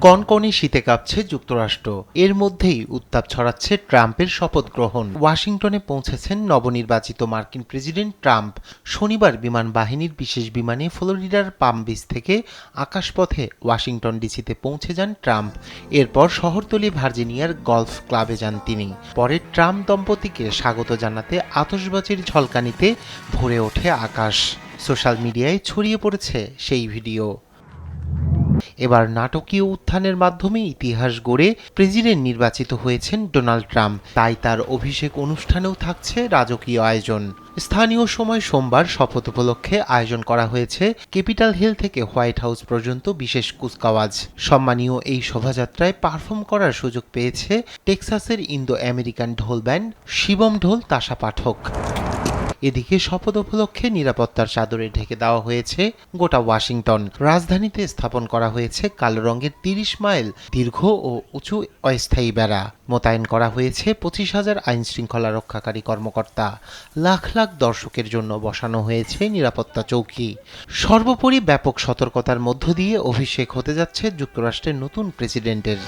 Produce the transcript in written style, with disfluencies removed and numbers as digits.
কনকনে শীতে কাঁপছে যুক্তরাষ্ট্র। এর মধ্যেই উত্তাপ ছড়াচ্ছে ট্রাম্পের শপথ গ্রহণ। ওয়াশিংটনে পৌঁছেছেন নবনির্বাচিত মার্কিন প্রেসিডেন্ট ট্রাম্প। শনিবার বিমান বাহিনীর বিশেষ বিমানে ফ্লোরিডার পাম বিচ থেকে আকাশপথে ওয়াশিংটন ডিসিতে পৌঁছে যান ট্রাম্প। এরপর শহরতলি ভার্জিনিয়ার গলফ ক্লাবে যান তিনি। পরে ট্রাম্প দম্পতিকে স্বাগত জানাতে আতশবাজির ঝলকানিতে ভরে ওঠে আকাশ। সোশ্যাল মিডিয়ায় ছড়িয়ে পড়েছে সেই ভিডিও। এবার নাটকীয় উত্থানের মাধ্যমে ইতিহাস গড়ে প্রেসিডেন্ট নির্বাচিত হয়েছেন ডোনাল্ড ট্রাম্প। তাই তার অভিষেক অনুষ্ঠানেও থাকছে রাজকীয় আয়োজন। স্থানীয় সময় সোমবার শপথ উপলক্ষে আয়োজন করা হয়েছে ক্যাপিটাল হিল থেকে হোয়াইট হাউস পর্যন্ত বিশেষ কুচকাওয়াজ। সম্মানীয় এই শোভাযাত্রায় পারফর্ম করার সুযোগ পেয়েছে টেক্সাসের ইন্দো আমেরিকান ঢোল ব্যান্ড শিবম ঢোল তাসা পাঠক। এদিকে শপথ উপলক্ষে নিরাপত্তার চাদরে ঢেকে দেওয়া হয়েছে গোটা ওয়াশিংটন। রাজধানীতে স্থাপন করা হয়েছে কালো রঙের ৩০ মাইল দীর্ঘ ও উঁচু অস্থায়ী বেড়া। মোতায়েন করা হয়েছে ২৫,০০০ আইন শৃঙ্খলা রক্ষাকারী কর্মকর্তা। লাখ লাখ দর্শকের জন্য বসানো হয়েছে নিরাপত্তা চৌকি। সর্বোপরি ব্যাপক সতর্কতার মধ্য দিয়ে অভিষেক হতে যাচ্ছে যুক্তরাষ্ট্রের নতুন প্রেসিডেন্টের।